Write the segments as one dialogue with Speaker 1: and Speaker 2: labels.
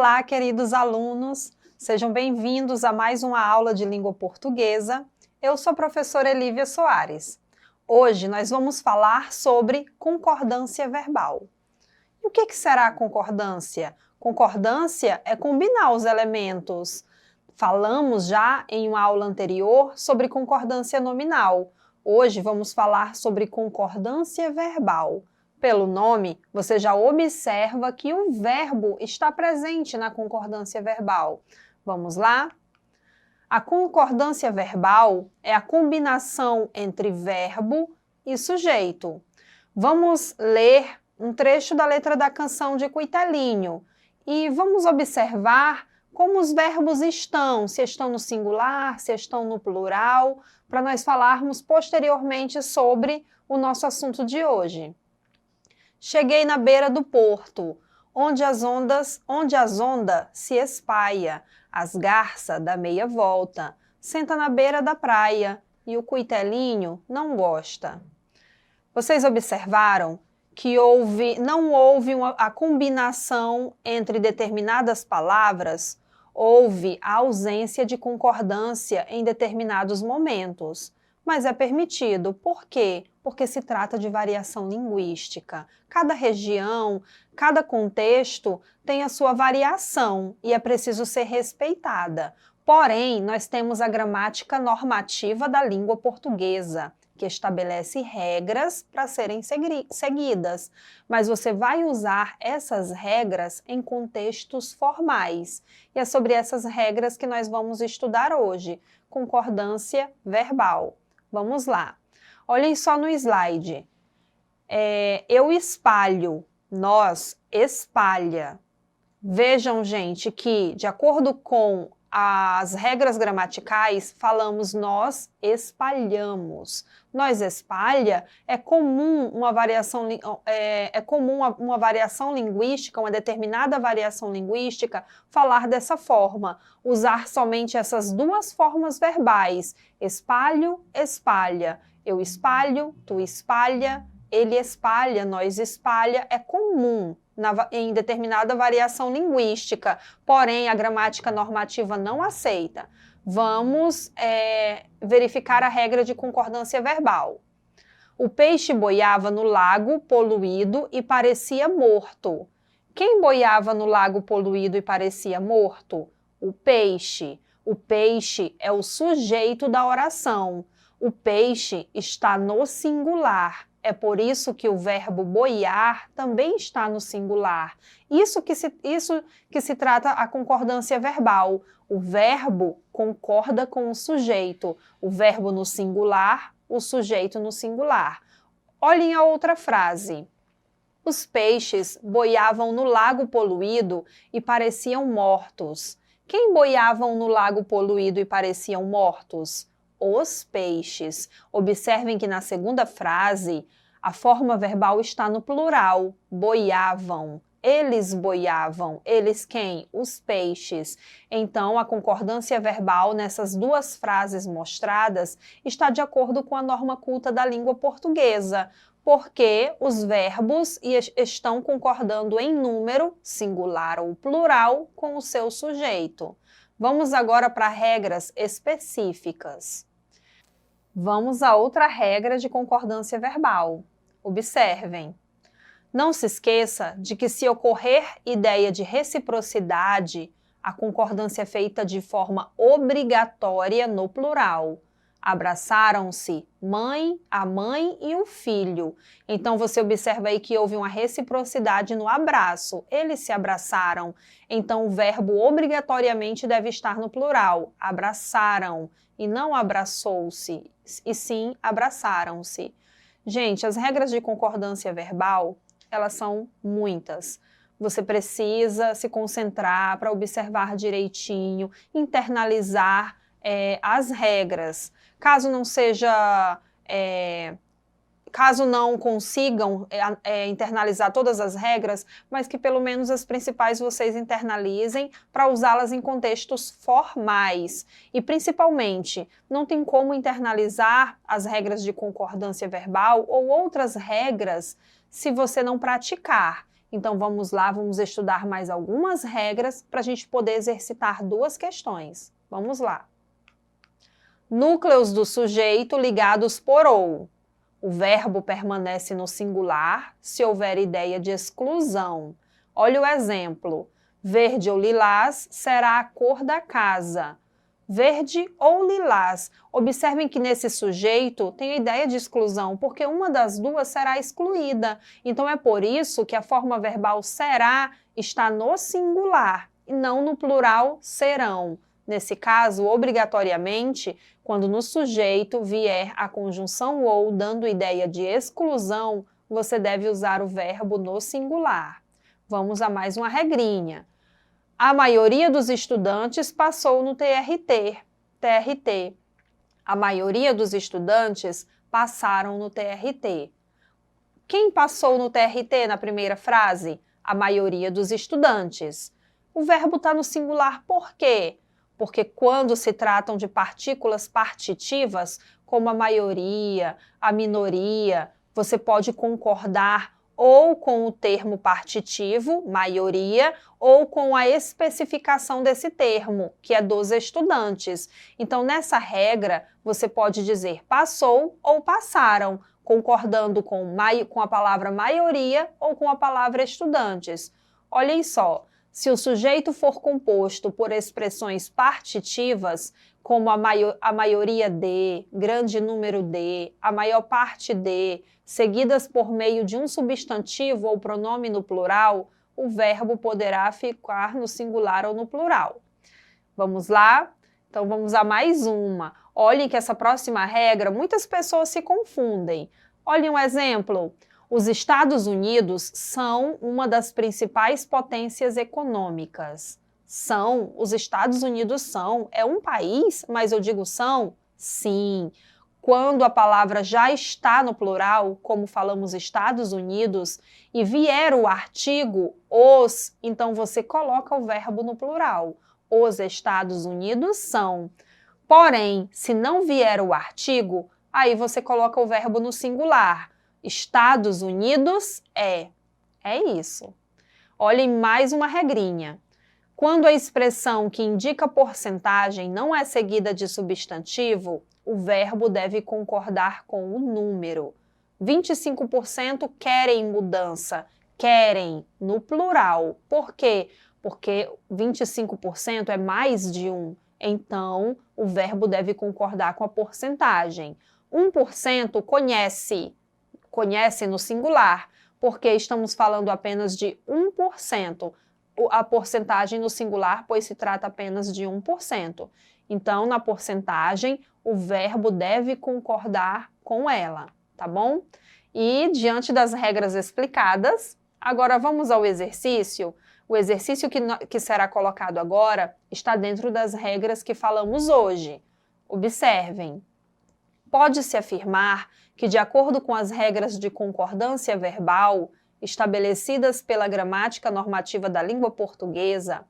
Speaker 1: Olá, queridos alunos! Sejam bem-vindos a mais uma aula de língua portuguesa. Eu sou a professora Elívia Soares. Hoje nós vamos falar sobre concordância verbal. E o que será a concordância? Concordância é combinar os elementos. Falamos já em uma aula anterior sobre concordância nominal. Hoje vamos falar sobre concordância verbal. Pelo nome, você já observa que o verbo está presente na concordância verbal. Vamos lá? A concordância verbal é a combinação entre verbo e sujeito. Vamos ler um trecho da letra da canção de Cuitelinho e vamos observar como os verbos estão, se estão no singular, se estão no plural, para nós falarmos posteriormente sobre o nosso assunto de hoje. Cheguei na beira do porto, onde as ondas se espalha, as garças dá meia volta, senta na beira da praia e o cuitelinho não gosta. Vocês observaram que não houve a combinação entre determinadas palavras, houve a ausência de concordância em determinados momentos. Mas é permitido. Por quê? Porque se trata de variação linguística. Cada região, cada contexto tem a sua variação e é preciso ser respeitada. Porém, nós temos a gramática normativa da língua portuguesa, que estabelece regras para serem seguidas. Mas você vai usar essas regras em contextos formais. E é sobre essas regras que nós vamos estudar hoje. Concordância verbal. Vamos lá. Olhem só no slide. Eu espalho, nós espalha. Vejam, gente, que de acordo com as regras gramaticais, falamos nós espalhamos. Nós espalha é comum uma variação linguística, uma determinada variação linguística, falar dessa forma, usar somente essas duas formas verbais. Espalho, espalha. Eu espalho, tu espalha, ele espalha, nós espalha, é comum em determinada variação linguística, porém a gramática normativa não aceita. Vamos verificar a regra de concordância verbal. O peixe boiava no lago poluído e parecia morto. Quem boiava no lago poluído e parecia morto? O peixe. O peixe é o sujeito da oração. O peixe está no singular. É por isso que o verbo boiar também está no singular. Isso que se trata a concordância verbal. O verbo concorda com o sujeito. O verbo no singular, o sujeito no singular. Olhem a outra frase. Os peixes boiavam no lago poluído e pareciam mortos. Quem boiavam no lago poluído e pareciam mortos? Os peixes. Observem que na segunda frase, a forma verbal está no plural, boiavam. Eles boiavam. Eles quem? Os peixes. Então, a concordância verbal nessas duas frases mostradas está de acordo com a norma culta da língua portuguesa, porque os verbos estão concordando em número, singular ou plural, com o seu sujeito. Vamos agora para regras específicas. Vamos a outra regra de concordância verbal. Observem. Não se esqueça de que se ocorrer ideia de reciprocidade, a concordância é feita de forma obrigatória no plural. Abraçaram-se a mãe e o filho. Então você observa aí que houve uma reciprocidade no abraço. Eles se abraçaram. Então o verbo obrigatoriamente deve estar no plural. Abraçaram e não abraçou-se, e sim abraçaram-se. Gente, as regras de concordância verbal, elas são muitas. Você precisa se concentrar para observar direitinho, internalizar as regras. Caso não consigam internalizar todas as regras, mas que pelo menos as principais vocês internalizem para usá-las em contextos formais. E principalmente, não tem como internalizar as regras de concordância verbal ou outras regras se você não praticar. Então vamos lá, vamos estudar mais algumas regras para a gente poder exercitar duas questões. Vamos lá. Núcleos do sujeito ligados por ou. O verbo permanece no singular se houver ideia de exclusão. Olha o exemplo. Verde ou lilás será a cor da casa. Verde ou lilás. Observem que nesse sujeito tem a ideia de exclusão, porque uma das duas será excluída. Então é por isso que a forma verbal será está no singular e não no plural serão. Nesse caso, obrigatoriamente, quando no sujeito vier a conjunção ou dando ideia de exclusão, você deve usar o verbo no singular. Vamos a mais uma regrinha. A maioria dos estudantes passou no TRT. TRT. A maioria dos estudantes passaram no TRT. Quem passou no TRT na primeira frase? A maioria dos estudantes. O verbo está no singular por quê? Porque quando se tratam de partículas partitivas, como a maioria, a minoria, você pode concordar ou com o termo partitivo, maioria, ou com a especificação desse termo, que é dos estudantes. Então, nessa regra, você pode dizer passou ou passaram, concordando com a palavra maioria ou com a palavra estudantes. Olhem só. Se o sujeito for composto por expressões partitivas, como a maioria de, grande número de, a maior parte de, seguidas por meio de um substantivo ou pronome no plural, o verbo poderá ficar no singular ou no plural. Vamos lá? Então vamos a mais uma. Olhem que essa próxima regra, muitas pessoas se confundem. Olhem um exemplo. Os Estados Unidos são uma das principais potências econômicas. São, os Estados Unidos são, é um país, mas eu digo são? Sim. Quando a palavra já está no plural, como falamos Estados Unidos, e vier o artigo os, então você coloca o verbo no plural. Os Estados Unidos são. Porém, se não vier o artigo, aí você coloca o verbo no singular. Estados Unidos é. É isso. Olhem mais uma regrinha. Quando a expressão que indica porcentagem não é seguida de substantivo, o verbo deve concordar com o número. 25% querem mudança. Querem, no plural. Por quê? Porque 25% é mais de um. Então, o verbo deve concordar com a porcentagem. 1% conhece. Conhece no singular, porque estamos falando apenas de 1%. A porcentagem no singular, pois se trata apenas de 1%. Então, na porcentagem, o verbo deve concordar com ela, tá bom? E, diante das regras explicadas, agora vamos ao exercício. O exercício que será colocado agora está dentro das regras que falamos hoje. Observem. Pode-se afirmar que, de acordo com as regras de concordância verbal estabelecidas pela gramática normativa da língua portuguesa,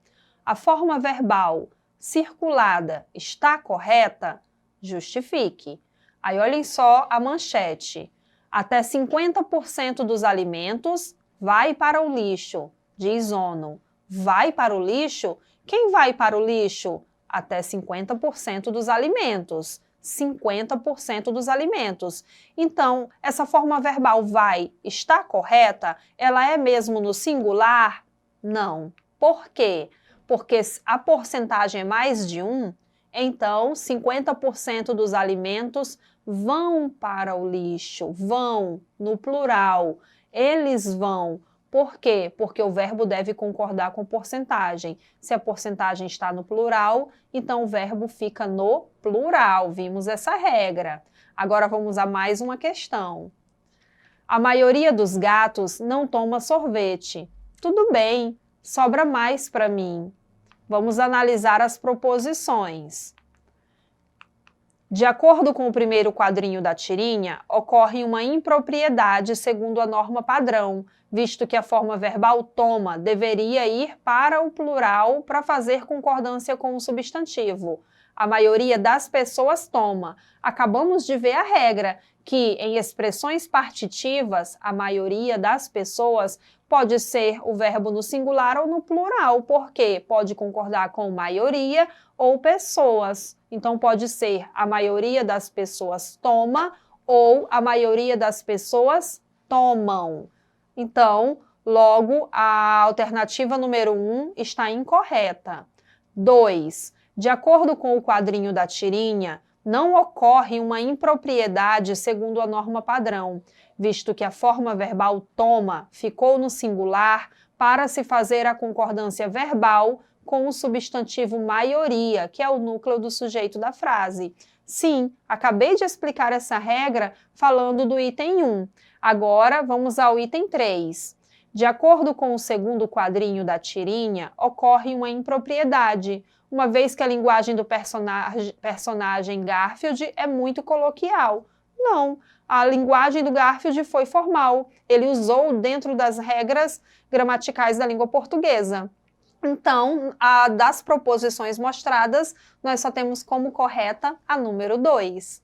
Speaker 1: a forma verbal circulada está correta? Justifique. Aí olhem só a manchete. Até 50% dos alimentos vai para o lixo, diz ONU. Vai para o lixo? Quem vai para o lixo? Até 50% dos alimentos. 50% dos alimentos. Então, essa forma verbal vai está correta? Ela é mesmo no singular? Não. Por quê? Porque a porcentagem é mais de 1, então 50% dos alimentos vão para o lixo, vão no plural, eles vão. Por quê? Porque o verbo deve concordar com porcentagem. Se a porcentagem está no plural, então o verbo fica no plural. Vimos essa regra. Agora vamos a mais uma questão. A maioria dos gatos não toma sorvete. Tudo bem, sobra mais para mim. Vamos analisar as proposições. De acordo com o primeiro quadrinho da tirinha, ocorre uma impropriedade segundo a norma padrão, visto que a forma verbal toma deveria ir para o plural para fazer concordância com o substantivo. A maioria das pessoas toma. Acabamos de ver a regra, que em expressões partitivas, a maioria das pessoas pode ser o verbo no singular ou no plural, porque pode concordar com maioria ou pessoas. Então, pode ser a maioria das pessoas toma ou a maioria das pessoas tomam. Então, logo, a alternativa número 1 está incorreta. 2. De acordo com o quadrinho da tirinha, não ocorre uma impropriedade segundo a norma padrão, visto que a forma verbal toma ficou no singular para se fazer a concordância verbal com o substantivo maioria, que é o núcleo do sujeito da frase. Sim, acabei de explicar essa regra falando do item 1. Agora, vamos ao item 3. De acordo com o segundo quadrinho da tirinha, ocorre uma impropriedade, uma vez que a linguagem do personagem Garfield é muito coloquial. Não, a linguagem do Garfield foi formal. Ele usou dentro das regras gramaticais da língua portuguesa. Então, das proposições mostradas, nós só temos como correta a número 2.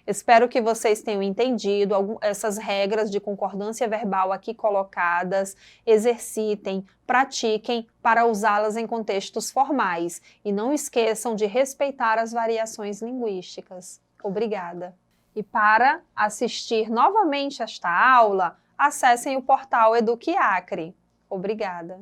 Speaker 1: Espero que vocês tenham entendido essas regras de concordância verbal aqui colocadas, exercitem, pratiquem para usá-las em contextos formais e não esqueçam de respeitar as variações linguísticas. Obrigada! E para assistir novamente esta aula, acessem o portal Eduque Acre. Obrigada!